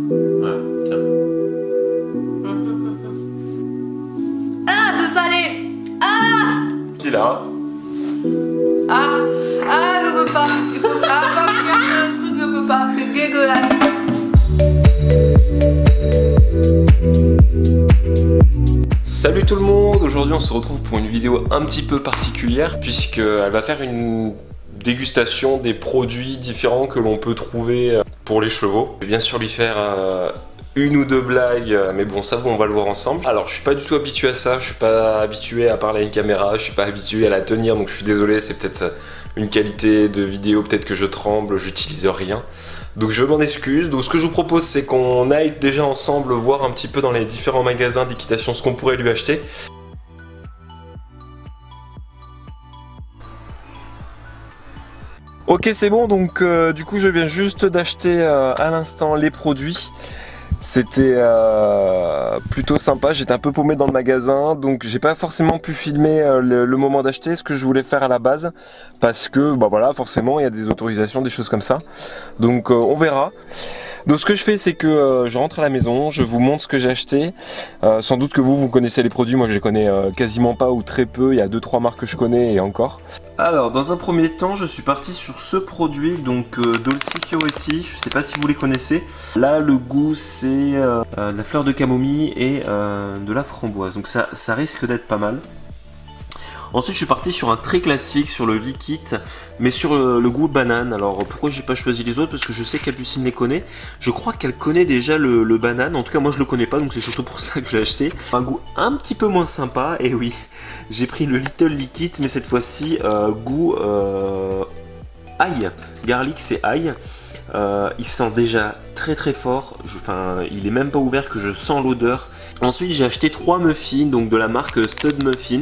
Ouais, tiens. Ah, c'est salé. Ah. Qui est là? Ah, je peux pas. Il faut que un truc, je peux pas. C'est dégueulasse. Salut tout le monde, aujourd'hui on se retrouve pour une vidéo un petit peu particulière puisqu'elle va faire une dégustation des produits différents que l'on peut trouver pour les chevaux. Je vais bien sûr lui faire une ou deux blagues, mais bon ça on va le voir ensemble. Alors je suis pas du tout habitué à ça, je suis pas habitué à parler à une caméra, je suis pas habitué à la tenir, donc je suis désolé, c'est peut-être une qualité de vidéo, peut-être que je tremble, j'utilise rien. Donc je m'en excuse. Donc ce que je vous propose c'est qu'on aille déjà ensemble voir un petit peu dans les différents magasins d'équitation ce qu'on pourrait lui acheter. Ok c'est bon, donc du coup je viens juste d'acheter à l'instant les produits. C'était plutôt sympa, j'étais un peu paumé dans le magasin, donc j'ai pas forcément pu filmer le moment d'acheter ce que je voulais faire à la base, parce que bah voilà, forcément il y a des autorisations, des choses comme ça, donc on verra. Donc ce que je fais c'est que je rentre à la maison, je vous montre ce que j'ai acheté. Sans doute que vous connaissez les produits, moi je les connais quasiment pas ou très peu, il y a 2-3 marques que je connais et encore. Alors dans un premier temps je suis parti sur ce produit, donc Dolce Fioretti, je sais pas si vous les connaissez. Là le goût c'est de la fleur de camomille et de la framboise, donc ça risque d'être pas mal. Ensuite je suis parti sur un très classique, sur le liquide, mais sur le goût banane. Alors pourquoi j'ai pas choisi les autres? Parce que je sais que Capucine les connaît. Je crois qu'elle connaît déjà le banane, en tout cas moi je le connais pas, donc c'est surtout pour ça que je l'ai acheté. Un goût un petit peu moins sympa, et oui, j'ai pris le Little Liquid, mais cette fois-ci goût ail, garlic c'est ail. Il sent déjà très très fort, enfin il est même pas ouvert que je sens l'odeur. Ensuite j'ai acheté 3 muffins, donc de la marque Stud Muffin.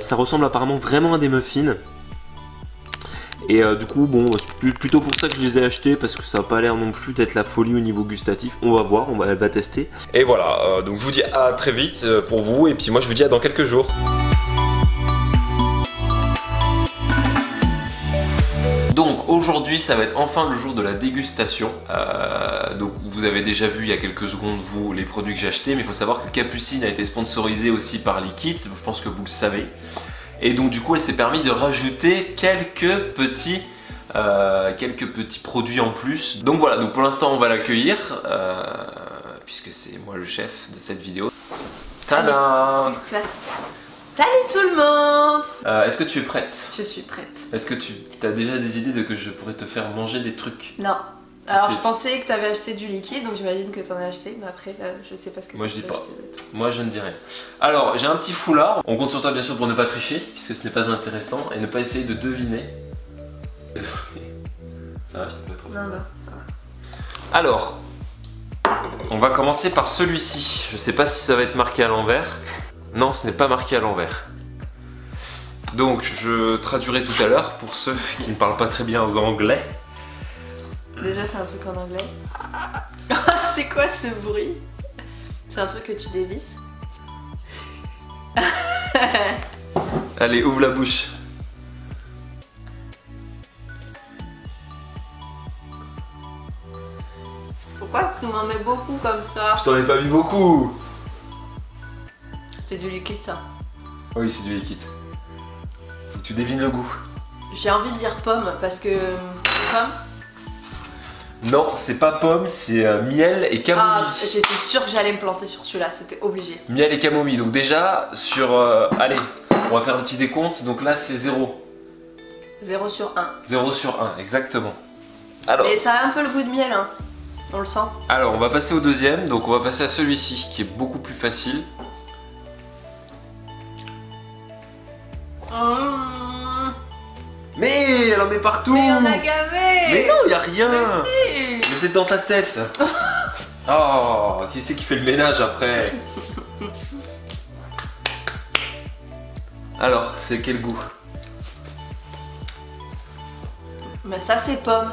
Ça ressemble apparemment vraiment à des muffins. Et du coup bon c'est plutôt pour ça que je les ai achetés, parce que ça n'a pas l'air non plus d'être la folie au niveau gustatif. On va voir, elle va tester. Et voilà, donc je vous dis à très vite pour vous, et puis moi je vous dis à dans quelques jours. Donc aujourd'hui ça va être enfin le jour de la dégustation. Donc vous avez déjà vu il y a quelques secondes vous les produits que j'ai achetés, mais il faut savoir que Capucine a été sponsorisée aussi par Liquid, je pense que vous le savez. Et donc du coup elle s'est permis de rajouter quelques petits produits en plus. Donc voilà, donc pour l'instant on va l'accueillir puisque c'est moi le chef de cette vidéo. Tada! Salut tout le monde! Est-ce que tu es prête? Je suis prête. Est-ce que tu as déjà des idées de que je pourrais te faire manger des trucs? Non. Alors je pensais que tu avais acheté du liquide, donc j'imagine que tu en as acheté, mais après je sais pas ce que moi je dis pas. Moi je ne dis rien. Alors j'ai un petit foulard. On compte sur toi bien sûr pour ne pas tricher, puisque ce n'est pas intéressant, et ne pas essayer de deviner. Ça va, je t'ai pas trop. Non, non, ça va. Alors, on va commencer par celui-ci. Je sais pas si ça va être marqué à l'envers. Non, ce n'est pas marqué à l'envers. Donc je traduirai tout à l'heure pour ceux qui ne parlent pas très bien anglais. Déjà c'est un truc en anglais. C'est quoi ce bruit? C'est un truc que tu dévisses. Allez, ouvre la bouche. Pourquoi tu m'en mets beaucoup comme ça? Je t'en ai pas mis beaucoup. C'est du liquide ça. Oui, c'est du liquide. Faut que tu devines le goût. J'ai envie de dire pomme parce que... pomme? Non, c'est pas pomme, c'est miel et camomille. Ah, j'étais sûre que j'allais me planter sur celui-là, c'était obligé. Miel et camomille, donc déjà sur... allez, on va faire un petit décompte, donc là c'est 0. 0 sur 1. 0 sur 1, exactement. Alors, mais ça a un peu le goût de miel, hein. On le sent. Alors, on va passer au deuxième, donc on va passer à celui-ci, qui est beaucoup plus facile. Mais elle en met partout. Mais on a gavé. Mais non, il y a rien. Mais c'est dans ta tête. Oh, qui c'est qui fait le ménage après? Alors, c'est quel goût? Mais ça c'est pomme.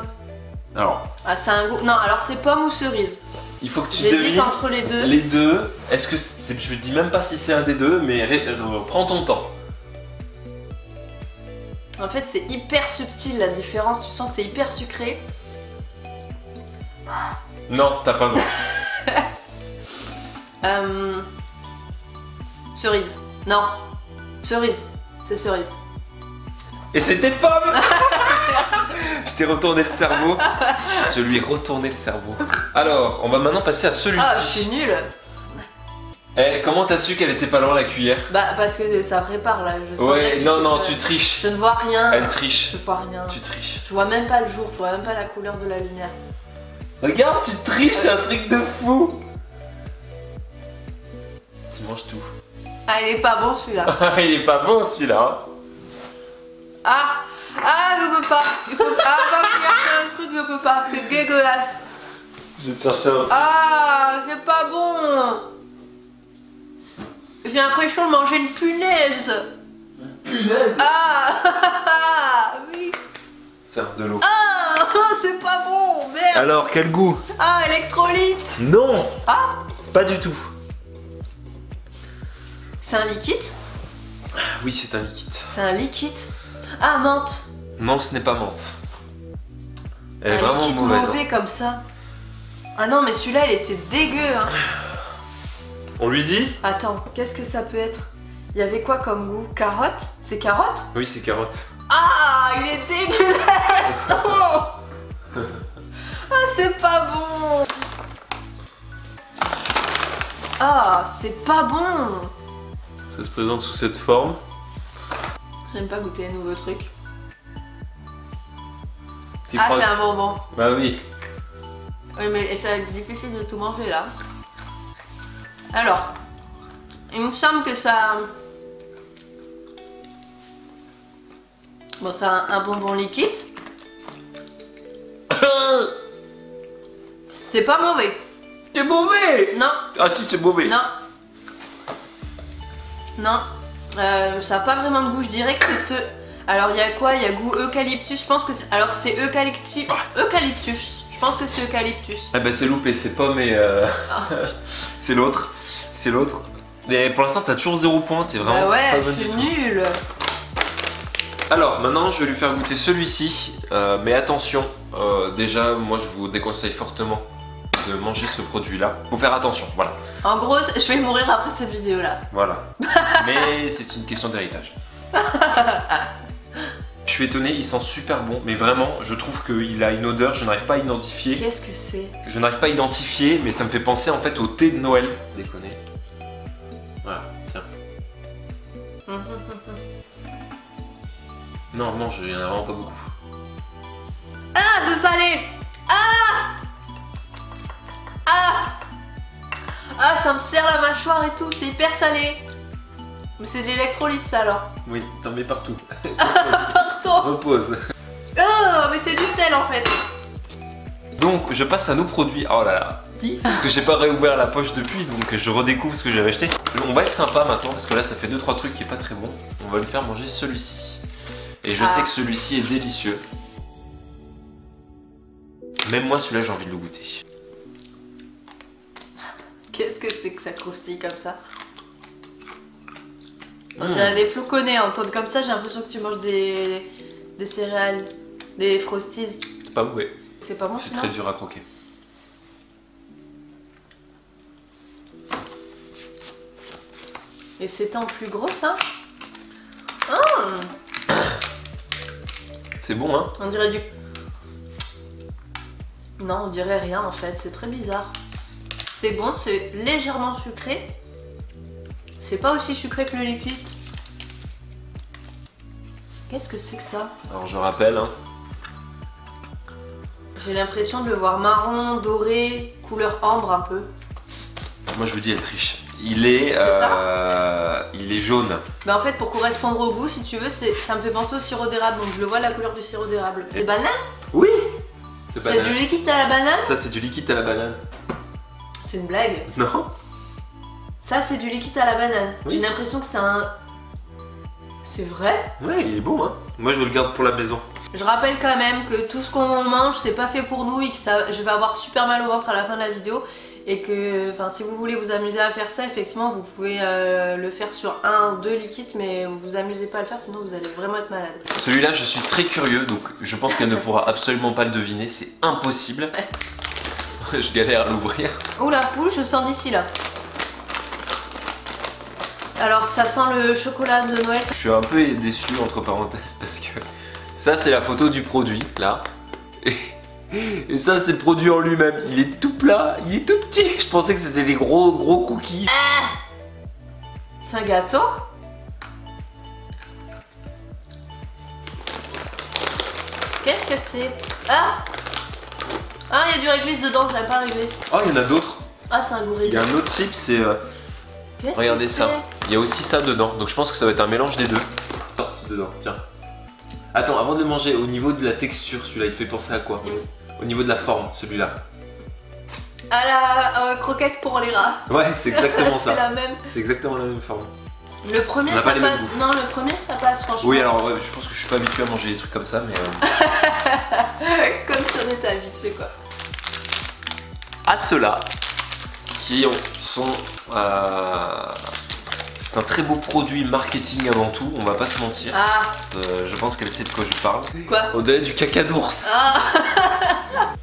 Alors. Ah c'est un goût... Non, alors c'est pomme ou cerise? Il faut que tu devines. J'hésite entre les deux. Les deux. Est-ce que c'est... Je dis même pas si c'est un des deux, mais prends ton temps. En fait c'est hyper subtil la différence, tu sens que c'est hyper sucré. Non, t'as pas le droit. Cerise. Non. Cerise. C'est cerise. Et c'était pomme. Je t'ai retourné le cerveau. Je lui ai retourné le cerveau. Alors, on va maintenant passer à celui-ci. Ah, je suis nulle. Eh, comment t'as su qu'elle était pas loin la cuillère? Bah, parce que ça prépare là. Je sens Ouais, bien non, que tu triches. Je ne vois rien. Elle triche. Je vois rien. Tu triches. Je vois même pas le jour, je vois même pas la couleur de la lumière. Regarde, tu triches, c'est un truc de fou. Tu manges tout. Ah, il est pas bon celui-là. Il est pas bon celui-là. Ah, je peux pas. Il faut. Ah, va me chercher un truc, je peux pas. C'est dégueulasse. Je vais te chercher un. Ah, c'est pas bon. J'ai l'impression de manger une punaise. Punaise. Ah, oui. Serve de l'eau. Ah, c'est pas bon, merde. Alors, quel goût? Ah, électrolyte. Non. Ah, Pas du tout. c'est un liquide? Oui, c'est un liquide. C'est un liquide. Ah, menthe. Non, ce n'est pas menthe. Elle est Un vraiment liquide mauvaise. mauvais comme ça. Ah non, mais celui-là, il était dégueu. Hein. On lui dit? Attends, qu'est-ce que ça peut être? Il y avait quoi comme goût? Carotte? C'est carotte? Oui, c'est carotte. Ah, il est dégueulasse. Oh. Ah, c'est pas bon. Ah, c'est pas bon. Ça se présente sous cette forme. J'aime pas goûter les nouveaux trucs. Tu Ah, crois c'est que- un bonbon. Bah oui. Oui, mais ça va être difficile de tout manger là. Alors, il me semble que ça. Bon, c'est un bonbon liquide. C'est pas mauvais. C'est mauvais. Non, Ah si, c'est mauvais. non. Non. Ça a pas vraiment de goût, je dirais que c'est ce. Alors, il y a quoi? Il y a goût eucalyptus, je pense que c'est. Alors, c'est eucalyptus. Eucalyptus. Je pense que c'est eucalyptus. Ah bah c'est loupé, c'est pas mais c'est l'autre. C'est l'autre. Mais pour l'instant t'as toujours 0 point, t'es vraiment Bah ouais, pas je bonne du suis tout. nulle. Alors maintenant je vais lui faire goûter celui-ci, mais attention, déjà moi je vous déconseille fortement de manger ce produit là. Faut faire attention, voilà. En gros, je vais mourir après cette vidéo là. Voilà. Mais c'est une question d'héritage. Je suis étonné, il sent super bon, mais vraiment je trouve qu'il a une odeur, je n'arrive pas à identifier. Qu'est-ce que c'est? Je n'arrive pas à identifier, mais ça me fait penser en fait au thé de Noël. Déconner. Voilà, tiens. Non, mange, il y en a vraiment pas beaucoup. Ah, c'est salé. Ah. Ah. Ah, ça me serre la mâchoire et tout, c'est hyper salé. Mais c'est de l'électrolyte ça alors. Oui, t'en mets partout. Partout. Repose. Oh, mais c'est du sel en fait. Donc, je passe à nos produits. Oh là là. Parce que j'ai pas réouvert la poche depuis, donc je redécouvre ce que j'avais acheté. On va être sympa maintenant, parce que là, ça fait 2-3 trucs qui est pas très bon. On va lui faire manger celui-ci. Et je sais que celui-ci est délicieux. Même moi, celui-là, j'ai envie de le goûter. Qu'est-ce que c'est que ça croustille comme ça? On dirait des floconnés, entendre comme ça, j'ai l'impression que tu manges des céréales, des frosties. C'est pas mauvais. C'est pas bon, C'est sinon très dur à croquer. Et c'est en plus gros ça? Oh, C'est bon, hein? on dirait du... Non, on dirait rien en fait, c'est très bizarre. C'est bon, c'est légèrement sucré. C'est pas aussi sucré que le liquide. Qu'est-ce que c'est que ça? Alors, je rappelle, hein. J'ai l'impression de le voir marron, doré, couleur ambre un peu. Moi, je vous dis, elle triche. Il est jaune. Bah en fait pour correspondre au goût si tu veux ça me fait penser au sirop d'érable donc je le vois la couleur du sirop d'érable. Les bananes? Oui. C'est du liquide à la banane? Ça, c'est du liquide à la banane. C'est une blague. Non. Ça c'est du liquide à la banane. Oui. J'ai l'impression que c'est un... C'est vrai? Ouais, il est bon, hein. Moi, je le garde pour la maison. Je rappelle quand même que tout ce qu'on mange c'est pas fait pour nous et que je vais avoir super mal au ventre à la fin de la vidéo. Et que si vous voulez vous amuser à faire ça, effectivement vous pouvez le faire sur 1 ou 2 liquides, mais vous amusez pas à le faire sinon vous allez vraiment être malade. Celui-là, je suis très curieux, donc je pense qu'elle ne pourra absolument pas le deviner, c'est impossible. Je galère à l'ouvrir. Oula, je sens d'ici là. Alors ça sent le chocolat de Noël. Je suis un peu déçu entre parenthèses parce que ça c'est la photo du produit là. Et ça c'est le produit en lui-même. Il est tout plat, il est tout petit. Je pensais que c'était des gros cookies. C'est un gâteau? Qu'est-ce que c'est? Ah, il y a du réglisse dedans, j'aime pas le réglisse. Oh, il y en a d'autres. Ah, c'est un goût réglisse. Il y a un autre chip, c'est... regardez ça. Il y a aussi ça dedans. Donc je pense que ça va être un mélange des deux. Dedans, tiens. Attends, avant de le manger, au niveau de la texture, celui-là, il te fait penser à quoi? Au niveau de la forme, celui-là. À la croquette pour les rats. Ouais, c'est exactement ça. C'est la même. C'est exactement la même forme. Le premier ça passe. Non, le premier ça passe franchement. Oui, alors ouais, je pense que je suis pas habitué à manger des trucs comme ça, mais. Comme si on était habitué quoi. À ceux-là, qui sont. C'est un très beau produit marketing avant tout, on va pas se mentir. Ah. Je pense qu'elle sait de quoi je parle. Quoi? On dirait du caca d'ours. Ah.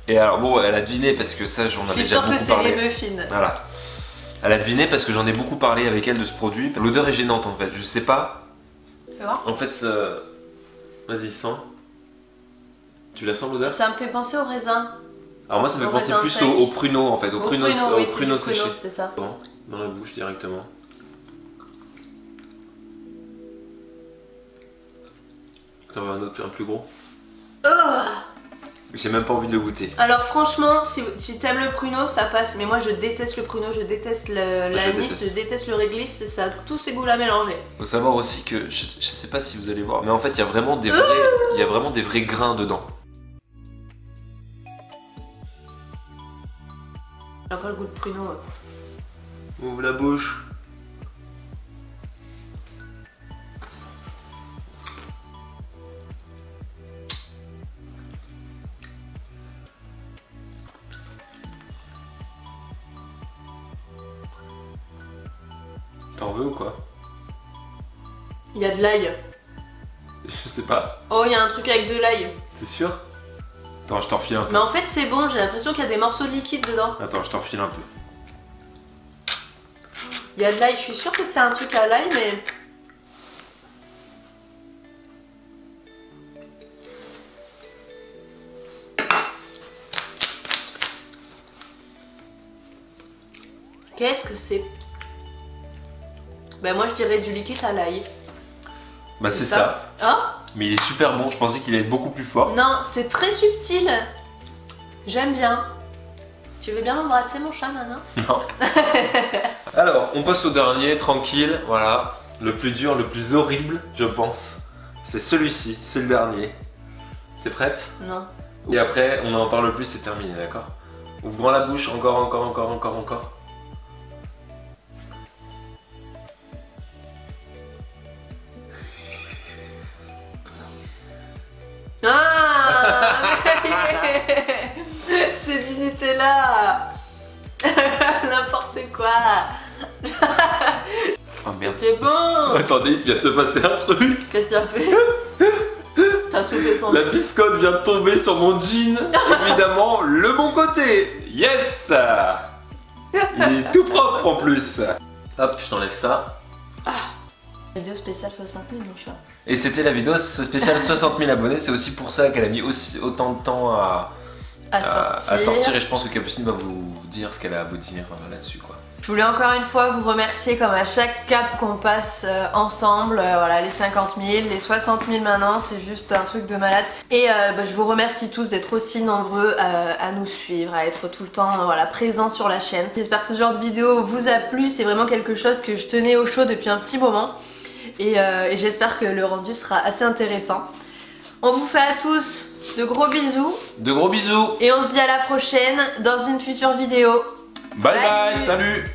Et alors bon, elle a deviné parce que ça j'en avais déjà beaucoup parlé. Je suis sûre que c'est les muffins. Voilà. Elle a deviné parce que j'en ai beaucoup parlé avec elle de ce produit. L'odeur est gênante en fait, je sais pas. Fais voir. En fait, vas-y, sens. Tu la sens l'odeur? Ça me fait penser au raisin. Alors moi ça me fait penser plus au pruneau en fait, au pruneau séché. C'est ça. Dans la bouche directement. T'en veux un autre, un plus gros? J'ai même pas envie de le goûter. Alors franchement, si t'aimes le pruneau, ça passe. Mais moi je déteste le pruneau, je déteste l'anis, je déteste le réglisse. Ça a tous ces goûts-là mélangés. Faut savoir aussi que, je sais pas si vous allez voir, mais en fait il y a vraiment des vrais grains dedans. J'ai encore le goût de pruneau. Ouvre la bouche. T'en veux ou quoi? Il y a de l'ail. Je sais pas. Oh, il y a un truc avec de l'ail. T'es sûr? Attends, je t'en refile un peu. Mais en fait, c'est bon, j'ai l'impression qu'il y a des morceaux de liquide dedans. Attends, je t'en refile un peu. Il y a de l'ail, je suis sûre que c'est un truc à l'ail, mais. Qu'est-ce que c'est? Ben moi je dirais du liquide à l'ail. Bah c'est ça. Hein? Mais il est super bon, je pensais qu'il allait être beaucoup plus fort. Non, c'est très subtil. J'aime bien. Tu veux bien m'embrasser mon chat maintenant? Non. Alors, on passe au dernier, tranquille, voilà. Le plus dur, le plus horrible, je pense. C'est celui-ci, c'est le dernier. T'es prête? Non. Et après, on n'en parle plus, c'est terminé, d'accord? Ouvre grand la bouche, encore. Ah. C'est du Nutella. N'importe quoi. Oh merde. C'est bon. Attendez, il vient de se passer un truc. Qu'est-ce que t'as fait? T'as soufflé son... La biscotte vient de tomber sur mon jean. Évidemment, le bon côté. Yes. Il est tout propre en plus. Hop, je t'enlève ça. Vidéo spéciale 60 000 mon chat. Et c'était la vidéo spéciale 60 000 abonnés. C'est aussi pour ça qu'elle a mis autant de temps à sortir. Et je pense que Capucine va vous dire ce qu'elle a à vous dire là-dessus quoi. Je voulais encore une fois vous remercier comme à chaque cap qu'on passe ensemble, voilà les 50 000, les 60 000 maintenant, c'est juste un truc de malade. Et je vous remercie tous d'être aussi nombreux à nous suivre, à être tout le temps voilà, présents sur la chaîne. J'espère que ce genre de vidéo vous a plu, c'est vraiment quelque chose que je tenais au chaud depuis un petit moment. Et j'espère que le rendu sera assez intéressant. On vous fait à tous de gros bisous. De gros bisous. Et on se dit à la prochaine dans une future vidéo. Bye bye, salut.